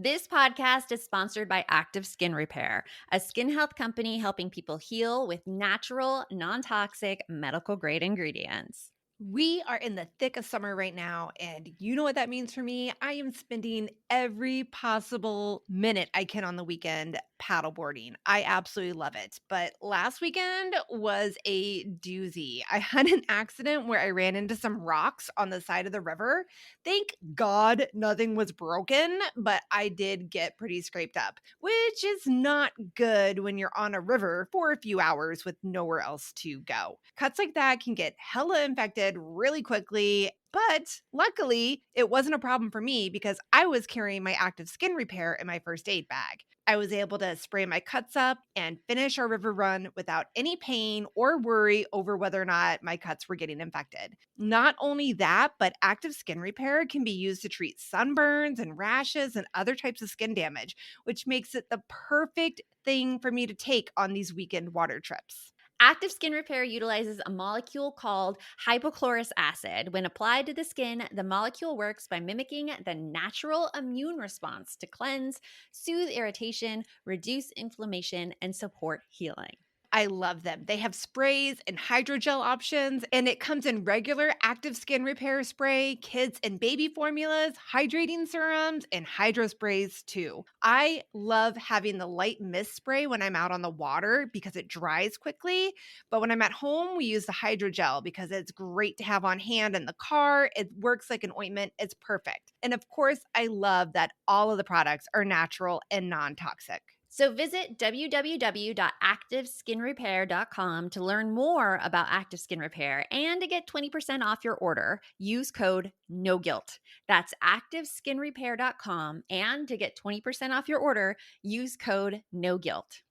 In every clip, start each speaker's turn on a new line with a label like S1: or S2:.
S1: This podcast is sponsored by Active Skin Repair, a skin health company helping people heal with natural, non-toxic, medical-grade ingredients.
S2: We are in the thick of summer right now, and you know what that means for me? I am spending every possible minute I can on the weekend paddleboarding. I absolutely love it. But last weekend was a doozy. I had an accident where I ran into some rocks on the side of the river. Thank God nothing was broken, but I did get pretty scraped up, which is not good when you're on a river for a few hours with nowhere else to go. Cuts like that can get hella infected really quickly, but luckily it wasn't a problem for me because I was carrying my Active Skin Repair in my first aid bag. I was able to spray my cuts up and finish our river run without any pain or worry over whether or not my cuts were getting infected. Not only that, but Active Skin Repair can be used to treat sunburns and rashes and other types of skin damage, which makes it the perfect thing for me to take on these weekend water trips.
S1: Active Skin Repair utilizes a molecule called hypochlorous acid. When applied to the skin, the molecule works by mimicking the natural immune response to cleanse, soothe irritation, reduce inflammation, and support healing.
S2: I love them. They have sprays and hydrogel options, and it comes in regular Active Skin Repair spray, kids and baby formulas, hydrating serums, and hydro sprays too. I love having the light mist spray when I'm out on the water because it dries quickly. But when I'm at home, we use the hydrogel because it's great to have on hand in the car. It works like an ointment. It's perfect. And of course, I love that all of the products are natural and non-toxic.
S1: So visit www.activeskinrepair.com to learn more about Active Skin Repair and to get 20% off your order. Use code NOGUILT. That's activeskinrepair.com, and to get 20% off your order, use code NOGUILT.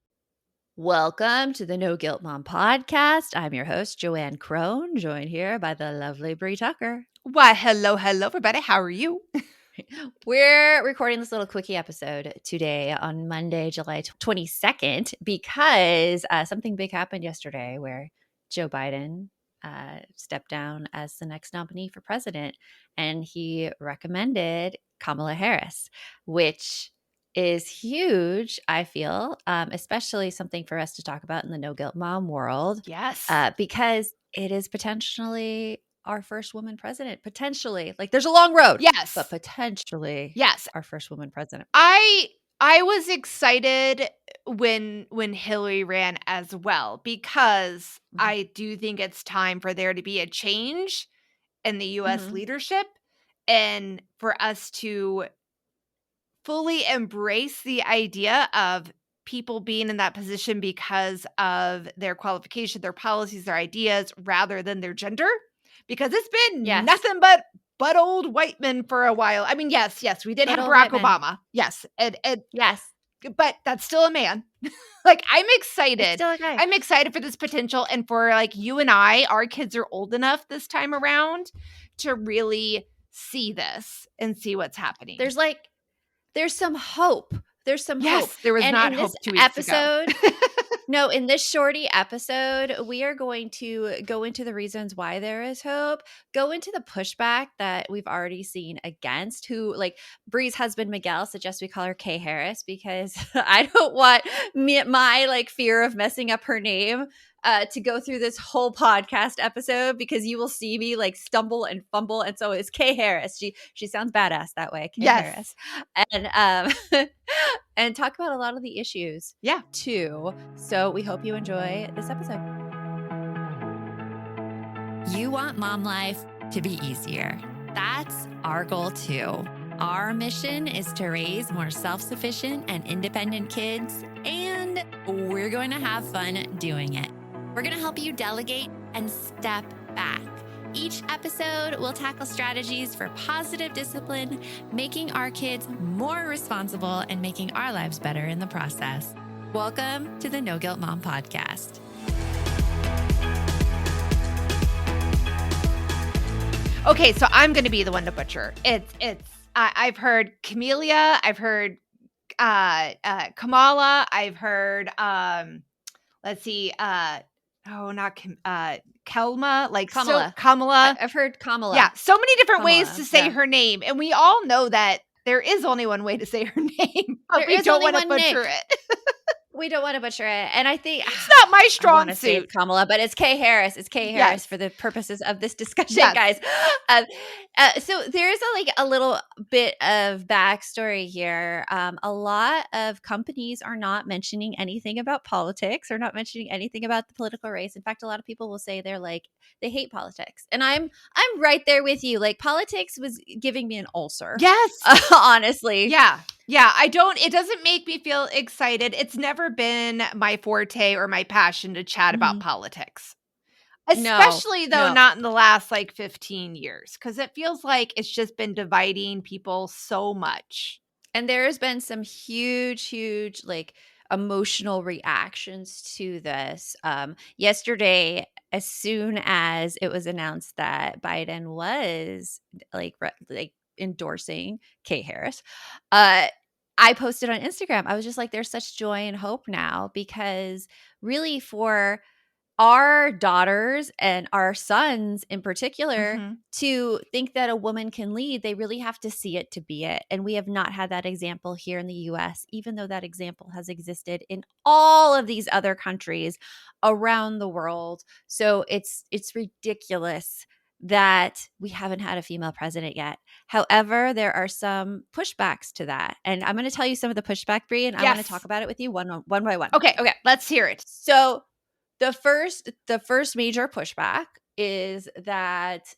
S1: Welcome to the No Guilt Mom podcast. I'm your host, JoAnn Crone, joined here by the lovely Brie Tucker.
S2: Why, hello, everybody. How are you?
S1: We're recording this little quickie episode today on Monday, July 22nd, because something big happened yesterday where Joe Biden stepped down as the next nominee for president, and he recommended Kamala Harris, which is huge, I feel, especially something for us to talk about in the No Guilt Mom world.
S2: Yes.
S1: Because it is potentially our first woman president, potentially. Like, there's a long road.
S2: Yes.
S1: But potentially,
S2: yes,
S1: our first woman president.
S2: I was excited when Hillary ran as well because I do think it's time for there to be a change in the U.S. leadership and for us to fully embrace the idea of people being in that position because of their qualification, their policies, their ideas, rather than their gender. Because it's been nothing but old white men for a while. I mean, yes, we did have Barack Obama. Yes.
S1: Yes.
S2: But that's still a man. Like, I'm excited.
S1: It's still a guy.
S2: I'm excited for this potential. And for like you and I, our kids are old enough this time around to really see this and see what's happening.
S1: There's some hope. There's some hope.
S2: There was not hope 2 weeks ago.
S1: No, in this shorty episode, we are going to go into the reasons why there is hope, go into the pushback that we've already seen against who, like Brie's husband, Miguel, suggests we call her Kay Harris because I don't want my like fear of messing up her name to go through this whole podcast episode because you will see me like stumble and fumble. And so it's Kay Harris. She sounds badass that way. Kay Harris. And and talk about a lot of the issues too. So we hope you enjoy this episode.
S3: You want mom life to be easier. That's our goal too. Our mission is to raise more self-sufficient and independent kids, and we're going to have fun doing it. We're going to help you delegate and step back. Each episode will tackle strategies for positive discipline, making our kids more responsible and making our lives better in the process. Welcome to the No Guilt Mom podcast.
S2: Okay, so I'm going to be the one to butcher. I've heard Camellia, I've heard Kamala, I've heard Kelma, like
S1: Kamala.
S2: Kamala.
S1: I've heard Kamala.
S2: Yeah, so many different
S1: Kamala,
S2: ways to say her name. And we all know that there is only one way to say her name, but
S1: There
S2: we
S1: is
S2: don't
S1: only
S2: want to
S1: one
S2: butcher
S1: name.
S2: it.
S1: We don't wanna butcher it, and I think
S2: It's not my
S1: I
S2: strong
S1: wanna say it's
S2: suit.
S1: Kamala, but it's Kay Harris. It's Kay Harris
S2: Yes.
S1: for the purposes of this discussion,
S2: Yes.
S1: guys. Um, so there's a little bit of backstory here. A lot of companies are not mentioning anything about politics or not mentioning anything about the political race. In fact, a lot of people will say they hate politics, and I'm right there with you. Like, politics was giving me an ulcer,
S2: Yes.
S1: honestly.
S2: Yeah. It doesn't make me feel excited. It's never been my forte or my passion to chat about
S1: Mhm.
S2: politics.
S1: No,
S2: Especially though
S1: no.
S2: not in the last 15 years, because it feels like it's just been dividing people so much.
S1: And there's been some huge, like, emotional reactions to this. Yesterday, as soon as it was announced that Biden was like endorsing Kay Harris, uh, I posted on Instagram. I was just like, there's such joy and hope now, because really, for our daughters and our sons in particular
S2: Mhm.
S1: to think that a woman can lead, they really have to see it to be it. And we have not had that example here in the US, even though that example has existed in all of these other countries around the world. So it's ridiculous that we haven't had a female president yet. However, there are some pushbacks to that. And I'm going to tell you some of the pushback, Brie, and I want to talk
S2: Yes.
S1: about it with you one by one.
S2: Okay.
S1: Okay.
S2: Let's hear it.
S1: So the first major pushback is that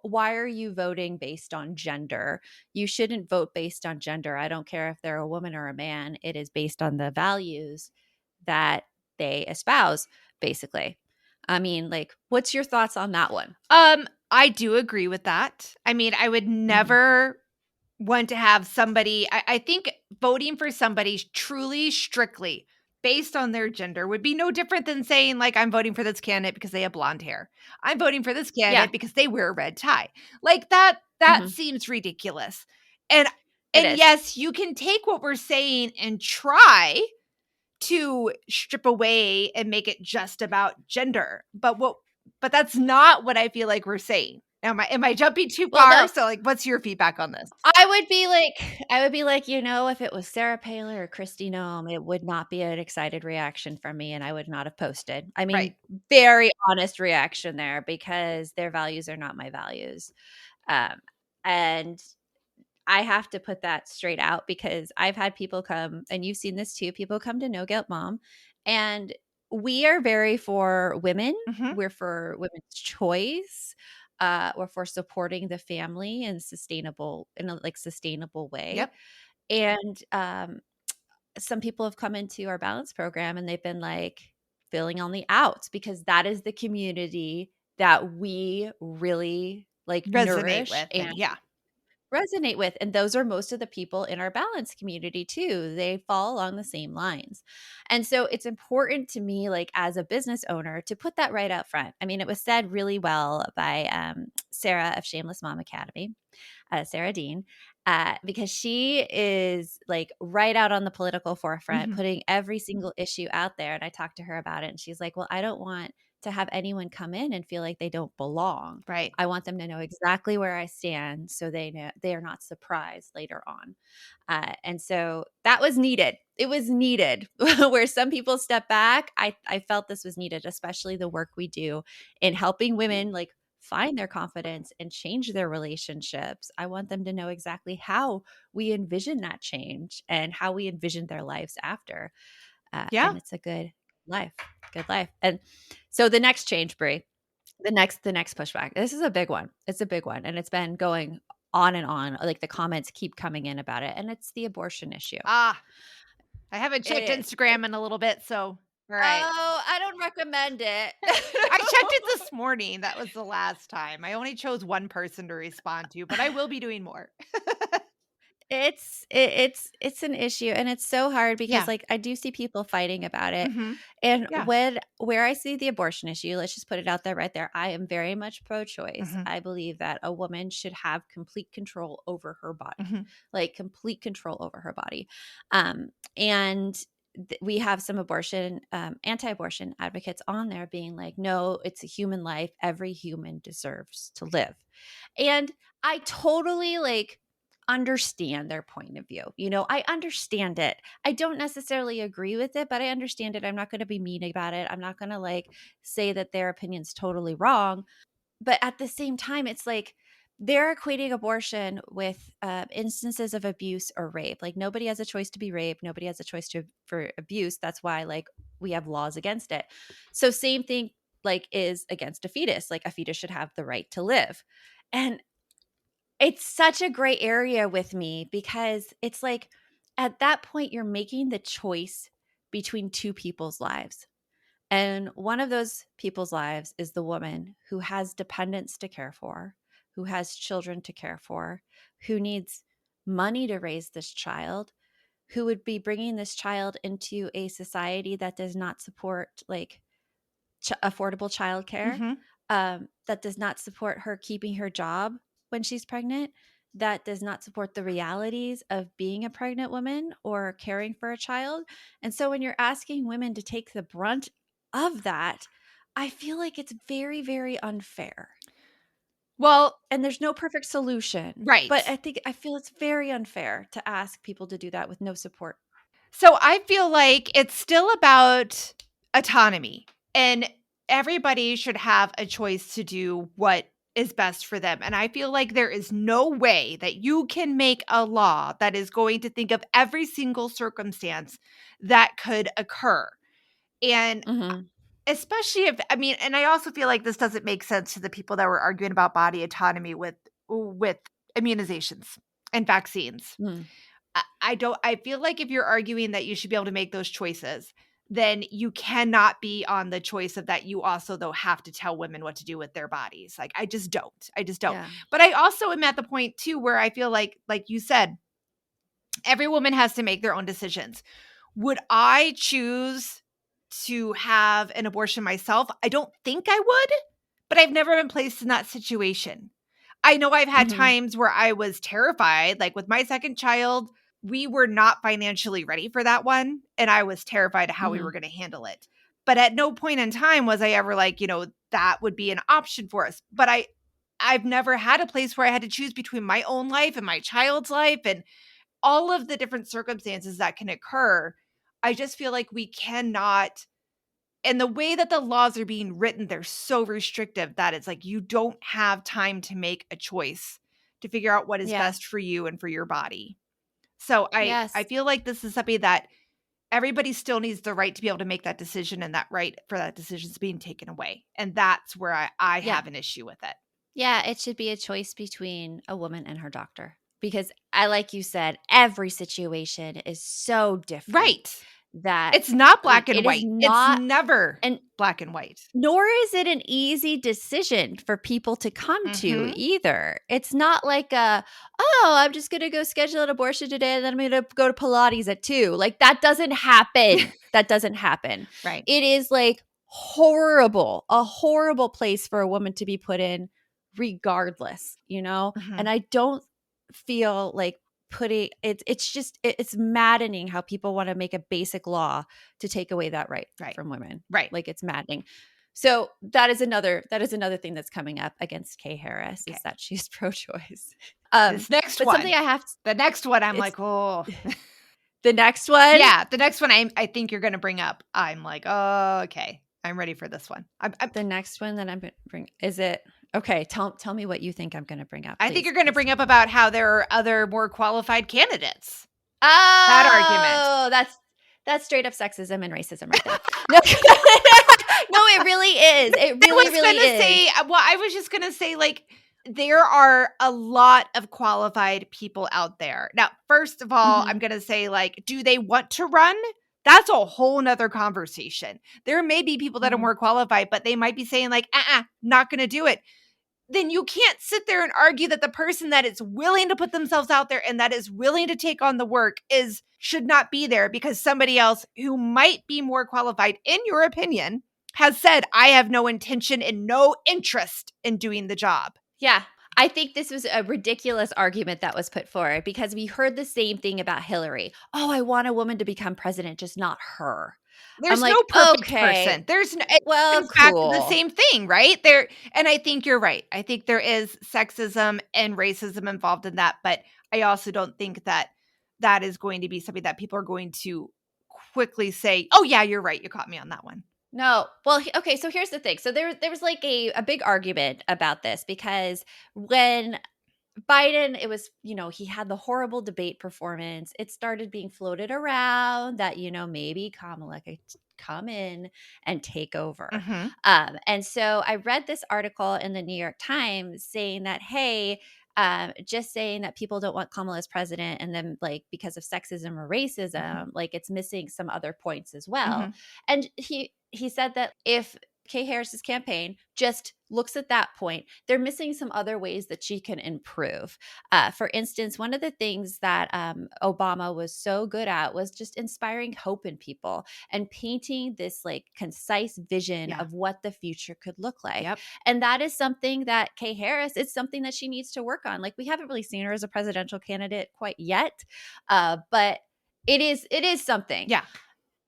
S1: why are you voting based on gender? You shouldn't vote based on gender. I don't care if they're a woman or a man. It is based on the values that they espouse, basically. I mean, like, what's your thoughts on that one?
S2: I do agree with that. I mean, I would
S1: Mhm.
S2: never want to have somebody I think voting for somebody truly strictly based on their gender would be no different than saying, like, I'm voting for this candidate because they have blonde hair. I'm voting for this
S1: Yeah.
S2: candidate because they wear a red tie. Like, that
S1: Mhm.
S2: seems ridiculous. And
S1: It
S2: and
S1: is.
S2: yes, you can take what we're saying and try to strip away and make it just about gender. But that's not what I feel like we're saying. Am I jumping too
S1: Well,
S2: far?
S1: no.
S2: So, like, what's your feedback on this?
S1: I would be like, if it was Sarah Palin or Kristi Noem, it would not be an excited reaction from me, and I would not have posted. I
S2: Right.
S1: mean, very honest reaction there, because their values are not my values. Um, and I have to put that straight out, because I've had people come, and you've seen this too, people come to No Guilt Mom, and we are very for women.
S2: Mhm.
S1: We're for women's choice. We're for supporting the family in sustainable way.
S2: Yep.
S1: And some people have come into our balance program, and they've been like filling on the outs, because that is the community that we really like
S2: Resonate
S1: nourish
S2: with
S1: and
S2: and yeah.
S1: resonate with. And those are most of the people in our balance community too. They fall along the same lines. And so it's important to me, like, as a business owner, to put that right out front. I mean, it was said really well by Sarah of Shameless Mom Academy, Sarah Dean, because she is like right out on the political forefront,
S2: Mhm.
S1: putting every single issue out there. And I talked to her about it, and she's like, well, I don't want to have anyone come in and feel like they don't belong.
S2: Right.
S1: I want them to know exactly where I stand, so they are not surprised later on. And so that was needed. It was needed. Where some people step back, I felt this was needed, especially the work we do in helping women like find their confidence and change their relationships. I want them to know exactly how we envision that change and how we envision their lives after.
S2: Yeah.
S1: And it's a good life. And so the next change, Brie, the next pushback. This is a big one. It's a big one, and it's been going on and on. Like, the comments keep coming in about it, and it's the abortion issue.
S2: Ah, I haven't
S1: It
S2: checked
S1: is.
S2: Instagram in a little bit, so all right.
S1: Oh, I don't recommend it.
S2: I checked it this morning. That was the last time. I only chose one person to respond to, but I will be doing more.
S1: It's an issue, and it's so hard, because
S2: Yeah.
S1: like, I do see people fighting about it.
S2: Mhm.
S1: And
S2: Yeah.
S1: where I see the abortion issue, let's just put it out there right there. I am very much pro-choice.
S2: Mhm.
S1: I believe that a woman should have complete control over her body.
S2: Mhm.
S1: Like, complete control over her body. And we have some anti-abortion advocates on there being like, no, it's a human life. Every human deserves to live. And I totally like understand their point of view. You know, I understand it. I don't necessarily agree with it, but I understand it. I'm not going to be mean about it. I'm not going to like say that their opinion's totally wrong. But at the same time, it's like they're equating abortion with instances of abuse or rape. Like nobody has a choice to be raped. Nobody has a choice for abuse. That's why like we have laws against it. So same thing like is against a fetus. Like a fetus should have the right to live. And it's such a gray area with me because it's like at that point you're making the choice between two people's lives. And one of those people's lives is the woman who has dependents to care for, who has children to care for, who needs money to raise this child, who would be bringing this child into a society that does not support like affordable childcare,
S2: Mm-hmm.
S1: that does not support her keeping her job when she's pregnant, that does not support the realities of being a pregnant woman or caring for a child. And so when you're asking women to take the brunt of that, I feel like it's very, very unfair.
S2: Well,
S1: And there's no perfect solution.
S2: right.
S1: But I feel it's very unfair to ask people to do that with no support.
S2: So I feel like it's still about autonomy, and everybody should have a choice to do what is best for them. And I feel like there is no way that you can make a law that is going to think of every single circumstance that could occur. And
S1: Mm-hmm.
S2: especially if, I mean, and I also feel like this doesn't make sense to the people that were arguing about body autonomy with immunizations and vaccines.
S1: Mm.
S2: I feel like if you're arguing that you should be able to make those choices, then you cannot be on the choice of that you also though have to tell women what to do with their bodies. Like I just don't.
S1: Yeah.
S2: But I also am at the point too where I feel like you said, every woman has to make their own decisions. Would I choose to have an abortion myself? I don't think I would, but I've never been placed in that situation. I know I've had
S1: Mm-hmm.
S2: times where I was terrified, like with my second child, we were not financially ready for that one. And I was terrified of how we
S1: Mm-hmm.
S2: were going to handle it. But at no point in time was I ever like, that would be an option for us. But I've never had a place where I had to choose between my own life and my child's life and all of the different circumstances that can occur. I just feel like we cannot, and the way that the laws are being written, they're so restrictive that it's like you don't have time to make a choice to figure out what is
S1: Yeah.
S2: best for you and for your body. So I
S1: Yes.
S2: feel like this is something that everybody still needs the right to be able to make that decision, and that right for that decision is being taken away. And that's where I
S1: Yeah.
S2: have an issue with it.
S1: Yeah, it should be a choice between a woman and her doctor because like you said, every situation is so different.
S2: Right.
S1: That
S2: It's not
S1: like
S2: black and
S1: it is
S2: white.
S1: not,
S2: It's never
S1: and
S2: black and white.
S1: nor is it an easy decision for people to come to
S2: Mhm.
S1: either. It's not like I'm just going to go schedule an abortion today and then I'm going to go to Pilates at 2. Like that doesn't happen. That doesn't happen.
S2: Right.
S1: It is like a horrible place for a woman to be put in regardless,
S2: Mhm.
S1: And I don't feel like putting it's maddening how people want to make a basic law to take away that right from women.
S2: Right.
S1: Like it's maddening. So that is another thing that's coming up against Kay Harris is that she's pro-choice.
S2: This next
S1: but
S2: one.
S1: something I have to,
S2: The next one, I'm
S1: it's-
S2: like, oh.
S1: the next one.
S2: Yeah, the next one I think you're going to bring up. I'm like, oh, okay. I'm ready for this one.
S1: The next one that I'm going to bring, is it? Okay, tell me what you think I'm going to bring up.
S2: I think
S1: please.
S2: you're going to bring up about how there are other more qualified candidates.
S1: Oh,
S2: that argument.
S1: That's straight up sexism and racism right there. No, no, it really is. It really is.
S2: I was just going to say, like, there are a lot of qualified people out there. Now, first of all, I'm going to say, like, do they want to run? That's a whole nother conversation. There may be people that are more qualified, but they might be saying, like, not going to do it. Then you can't sit there and argue that the person that is willing to put themselves out there and that is willing to take on the work should not be there because somebody else who might be more qualified, in your opinion, has said, I have no intention and no interest in doing the job.
S1: Yeah. I think this was a ridiculous argument that was put forward because we heard the same thing about Hillary. Oh, I want a woman to become president, just not her.
S2: There's
S1: like,
S2: no perfect
S1: okay.
S2: person. There's no, it comes back to the same thing, right? And I think you're right. I think there is sexism and racism involved in that, but I also don't think that that is going to be something that people are going to quickly say, oh yeah, you're right. You caught me on that one.
S1: No. Well, okay, so here's the thing. So there was like a big argument about this because when Biden, it was, he had the horrible debate performance. It started being floated around that, maybe Kamala could come in and take over.
S2: Mm-hmm.
S1: And so I read this article in the New York Times saying that, hey, just saying that people don't want Kamala as president and then like because of sexism or racism, like it's missing some other points as well. And he said that if Kay Harris's campaign just looks at that point, they're missing some other ways that she can improve. For instance, one of the things that Obama was so good at was just inspiring hope in people and painting this like concise vision of what the future could look like.
S2: Yep.
S1: And that is something that Kay Harris, it's something that she needs to work on. Like we haven't really seen her as a presidential candidate quite yet, but it is something.
S2: Yeah.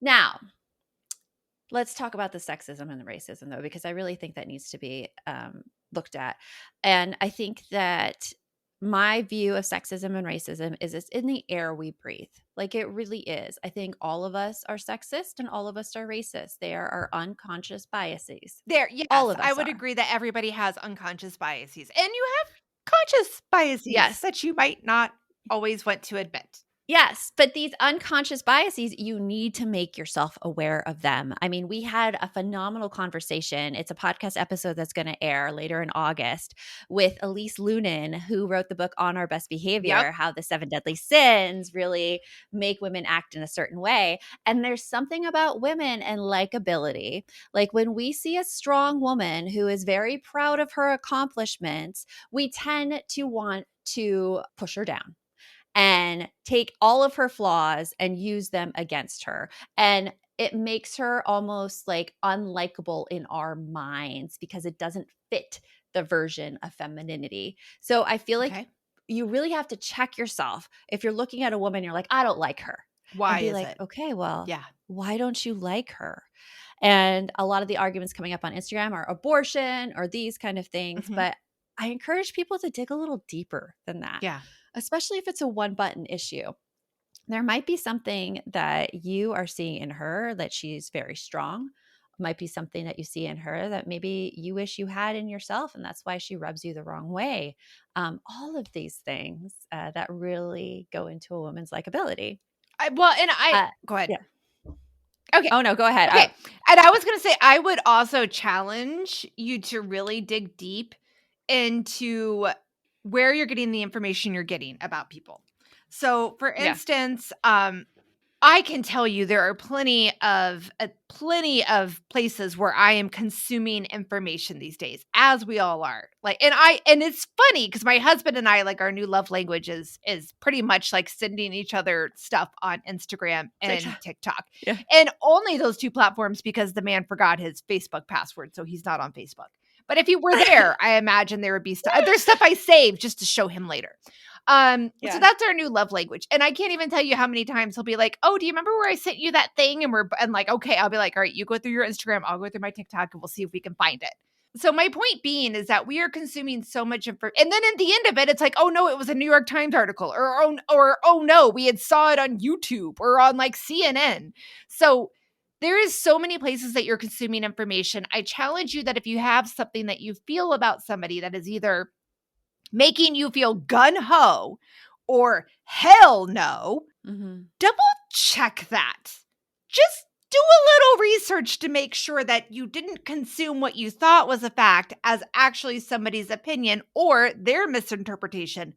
S1: Now, let's talk about the sexism and the racism, though, because I really think that needs to be looked at. And I think that my view of sexism and racism is it's in the air we breathe. Like it really is. I think all of us are sexist and all of us are racist. They are our unconscious biases.
S2: Yes,
S1: all of us
S2: I would agree that everybody has unconscious biases. And you have conscious biases that you might not always want to admit.
S1: Yes, but these unconscious biases, you need to make yourself aware of them. I mean, we had a phenomenal conversation. It's a podcast episode that's going to air later in August with Elise Lunin, who wrote the book On Our Best Behavior, how the 7 deadly sins really make women act in a certain way. And there's something about women and likability. Like when we see a strong woman who is very proud of her accomplishments, we tend to want to push her down and take all of her flaws and use them against her. And it makes her almost like unlikable in our minds because it doesn't fit the version of femininity. So I feel like you really have to check yourself. If you're looking at a woman, you're like, I don't like her.
S2: Why
S1: be
S2: is
S1: like,
S2: it?
S1: okay, well, why don't you like her? And a lot of the arguments coming up on Instagram are abortion or these kind of things. But I encourage people to dig a little deeper than that.
S2: Yeah.
S1: Especially if it's a one button issue. There might be something that you are seeing in her that she's very strong. It might be something that you see in her that maybe you wish you had in yourself, and that's why she rubs you the wrong way. All of these things that really go into a woman's likability.
S2: Go ahead.
S1: Yeah.
S2: Okay.
S1: Oh, no, go ahead.
S2: Okay. And I was going to say, I would also challenge you to really dig deep into where you're getting the information you're getting about people. So, for instance, I can tell you there are plenty of places where I am consuming information these days, as we all are. Like, and it's funny because my husband and I, like, our new love language is pretty much like sending each other stuff on Instagram and TikTok.
S1: Yeah.
S2: And only those two platforms because the man forgot his Facebook password, so he's not on Facebook. But if he were there, I imagine there would be stuff. There's stuff I saved just to show him later. So that's our new love language. And I can't even tell you how many times he'll be like, oh, do you remember where I sent you that thing? And like, okay, I'll be like, all right, you go through your Instagram. I'll go through my TikTok and we'll see if we can find it. So my point being is that we are consuming so much information. And then at the end of it, it's like, oh no, it was a New York Times article or oh no, we had saw it on YouTube or on like CNN. So there is so many places that you're consuming information. I challenge you that if you have something that you feel about somebody that is either making you feel gun-ho or hell no, double check that. Just do a little research to make sure that you didn't consume what you thought was a fact as actually somebody's opinion or their misinterpretation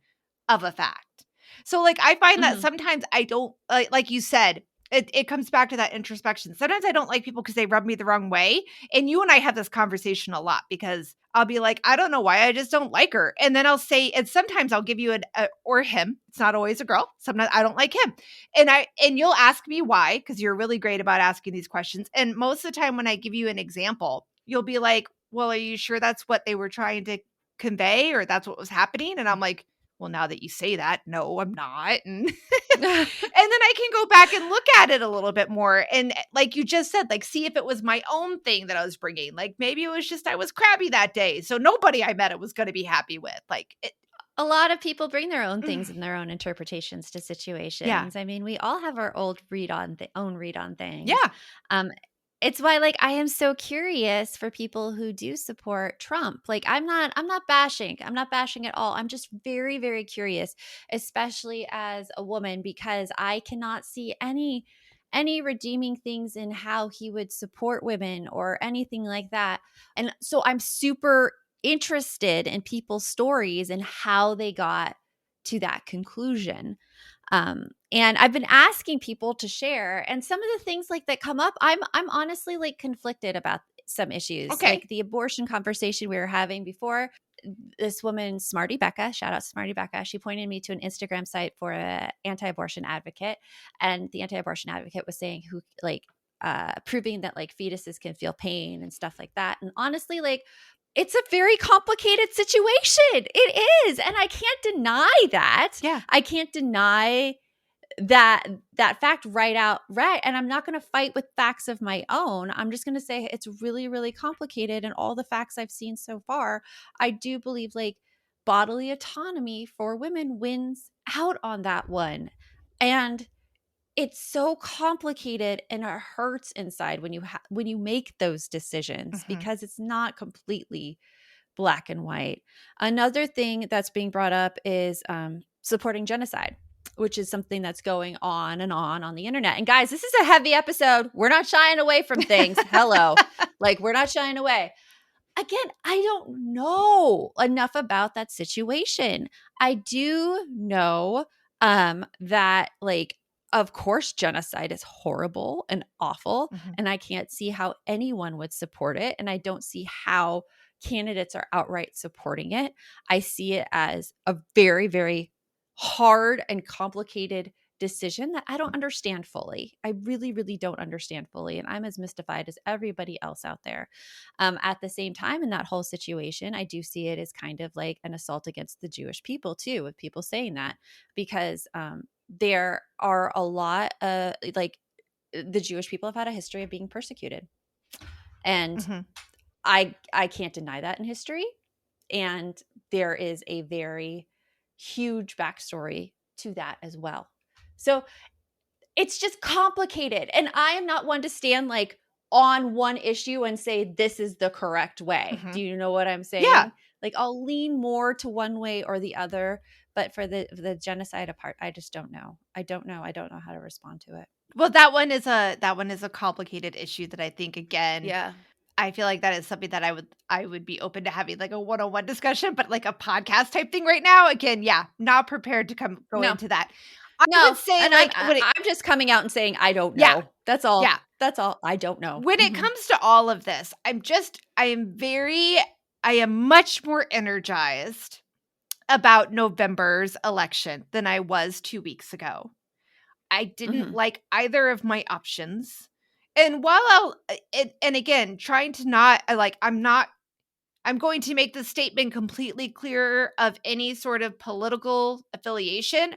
S2: of a fact. So like I find that sometimes I don't, like you said, it comes back to that introspection. Sometimes I don't like people because they rub me the wrong way. And you and I have this conversation a lot because I'll be like, I don't know why, I just don't like her. And then I'll say, and sometimes I'll give you or him. It's not always a girl. Sometimes I don't like him. And you'll ask me why, because you're really great about asking these questions. And most of the time when I give you an example, you'll be like, well, are you sure that's what they were trying to convey or that's what was happening? And I'm like, well, now that you say that, no, I'm not. And, and then I can go back and look at it a little bit more. And like you just said, like, see if it was my own thing that I was bringing. Like maybe it was just I was crabby that day. So nobody I met it was going to be happy with. Like
S1: A lot of people bring their own things and their own interpretations to situations. I mean, we all have our own read on things.
S2: Yeah.
S1: Um, it's why, like, I am so curious for people who do support Trump. Like, I'm not bashing. I'm not bashing at all. I'm just very, very curious, especially as a woman, because I cannot see any redeeming things in how he would support women or anything like that. And so I'm super interested in people's stories and how they got to that conclusion. And I've been asking people to share, and some of the things like that come up, I'm honestly like conflicted about some issues,
S2: Okay.
S1: like the abortion conversation we were having before. This woman, Smarty Becca, shout out Smarty Becca, she pointed me to an Instagram site for a anti-abortion advocate, and the anti-abortion advocate was saying who like proving that like fetuses can feel pain and stuff like that. And honestly, like, it's a very complicated situation. It is, and I can't deny that.
S2: Yeah.
S1: I can't deny that fact right, and I'm not going to fight with facts of my own. I'm just going to say it's really, really complicated, and all the facts I've seen so far, I do believe like bodily autonomy for women wins out on that one. And it's so complicated, and it hurts inside when you make those decisions, because it's not completely black and white. Another thing that's being brought up is supporting genocide, which is something that's going on and on the internet. And guys, this is a heavy episode. We're not shying away from things. Hello. Like, we're not shying away. Again, I don't know enough about that situation. I do know that, like, of course, genocide is horrible and awful, and I can't see how anyone would support it. And I don't see how candidates are outright supporting it. I see it as a very, very hard and complicated decision that I don't understand fully. I really, really don't understand fully. And I'm as mystified as everybody else out there. At the same time, in that whole situation, I do see it as kind of like an assault against the Jewish people too, with people saying that, because there are a lot like the Jewish people have had a history of being persecuted. And I can't deny that in history. And there is a very huge backstory to that as well. So it's just complicated. And I am not one to stand like on one issue and say this is the correct way. Do you know what I'm saying?
S2: Yeah.
S1: Like, I'll lean more to one way or the other. But for the genocide part, I just don't know. I don't know how to respond to it.
S2: Well, that one is a complicated issue that I think, again, I feel like that is something that I would be open to having like a one-on-one discussion, but like a podcast type thing right now. Again, not prepared to go into that. I would say,
S1: and
S2: like,
S1: I'm just coming out and saying I don't know.
S2: Yeah.
S1: That's all.
S2: Yeah.
S1: That's all. I don't know.
S2: When it comes to all of this, I am much more energized about November's election than I was 2 weeks ago. I didn't like either of my options. And while and again, trying to not, I'm going to make the statement completely clear of any sort of political affiliation.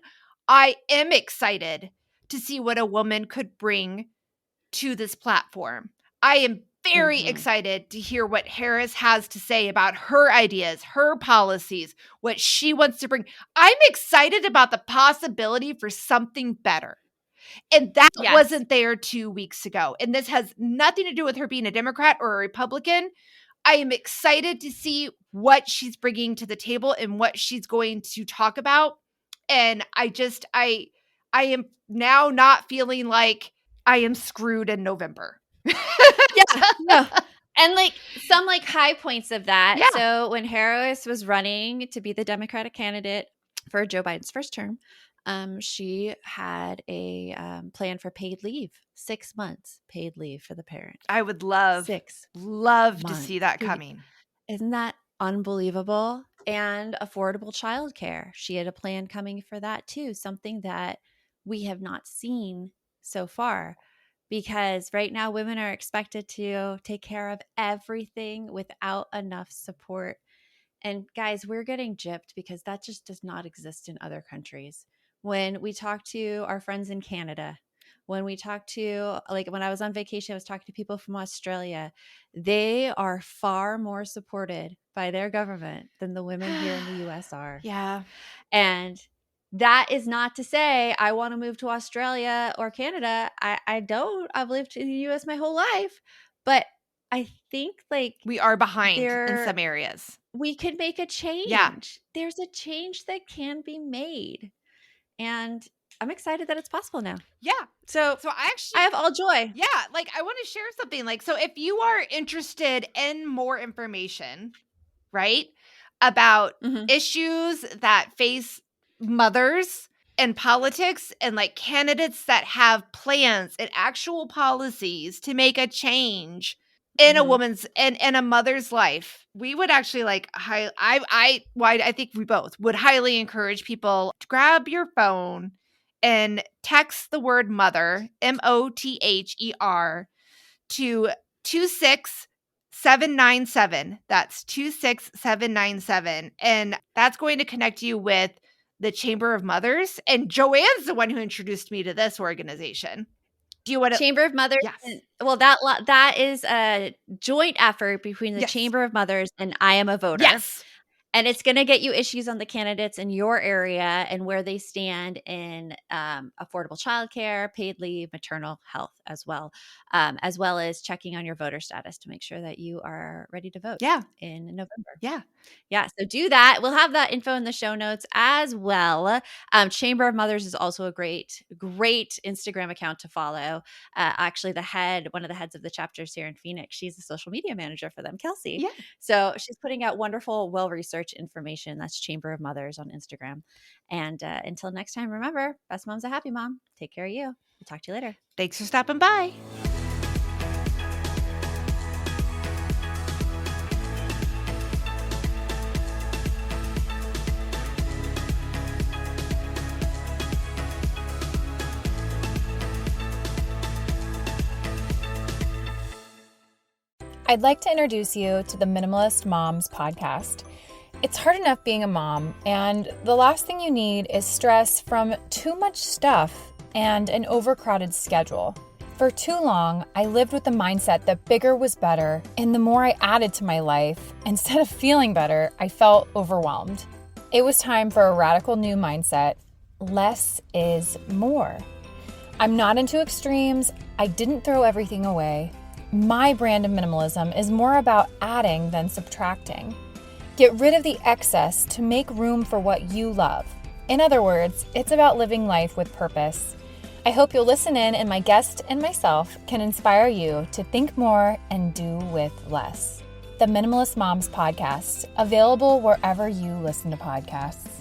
S2: I am excited to see what a woman could bring to this platform. I am very excited to hear what Harris has to say about her ideas, her policies, what she wants to bring. I'm excited about the possibility for something better. And that wasn't there 2 weeks ago. And this has nothing to do with her being a Democrat or a Republican. I am excited to see what she's bringing to the table and what she's going to talk about. And I am now not feeling like I am screwed in November.
S1: No. And like some like high points of that.
S2: Yeah.
S1: So when Harris was running to be the Democratic candidate for Joe Biden's first term, she had a plan for paid leave, 6 months paid leave for the parent.
S2: I would love to see that coming.
S1: Isn't that unbelievable? And affordable childcare. She had a plan coming for that too, something that we have not seen so far. Because right now women are expected to take care of everything without enough support. And guys, we're getting gypped because that just does not exist in other countries. When we talk to our friends in Canada, when we talk to, like when I was on vacation, I was talking to people from Australia. They are far more supported by their government than the women here in the US are.
S2: Yeah.
S1: And that is not to say I want to move to Australia or Canada. I don't. I've lived in the US my whole life. But I think like
S2: We are behind in
S1: there
S2: some areas.
S1: we could make a
S2: Yeah.
S1: change. There's a change that can be made. And I'm excited that it's possible now.
S2: Yeah.
S1: So
S2: So I
S1: I
S2: actually,
S1: have all joy.
S2: yeah, like I want to share something. Like, so if you are interested in more information, right, about
S1: Mhm.
S2: issues that face mothers in politics and like candidates that have plans and actual policies to make a change in a
S1: Mhm.
S2: woman's in a mother's life, we would actually like I think we both would highly encourage people to grab your phone and text the word mother, MOTHER, to 26797. That's 26797. And that's going to connect you with the Chamber of Mothers. And JoAnn's the one who introduced me to this organization. Do you want to?
S1: Chamber of Mothers.
S2: Yes.
S1: Well, that is a joint effort between the
S2: Yes.
S1: Chamber of Mothers and I Am a Voter.
S2: Yes.
S1: And it's going to get you issues on the candidates in your area and where they stand in affordable childcare, paid leave, maternal health as well as checking on your voter status to make sure that you are ready to vote
S2: Yeah.
S1: in November.
S2: Yeah.
S1: Yeah. So do that. We'll have that info in the show notes as well. Chamber of Mothers is also a great Instagram account to follow. Actually, one of the heads of the chapters here in Phoenix, she's a social media manager for them, Kelsey.
S2: Yeah.
S1: So she's putting out wonderful, well-researched information. That's Chamber of Mothers on Instagram. And until next time, remember, best mom's a happy mom. Take care of you. We'll talk to you later.
S2: Thanks for stopping by.
S4: I'd like to introduce you to the Minimalist Moms podcast. It's hard enough being a mom, and the last thing you need is stress from too much stuff and an overcrowded schedule. For too long, I lived with the mindset that bigger was better, and the more I added to my life, instead of feeling better, I felt overwhelmed. It was time for a radical new mindset. Less is more. I'm not into extremes. I didn't throw everything away. My brand of minimalism is more about adding than subtracting. Get rid of the excess to make room for what you love. In other words, it's about living life with purpose. I hope you'll listen in and my guest and myself can inspire you to think more and do with less. The Minimalist Moms podcast, available wherever you listen to podcasts.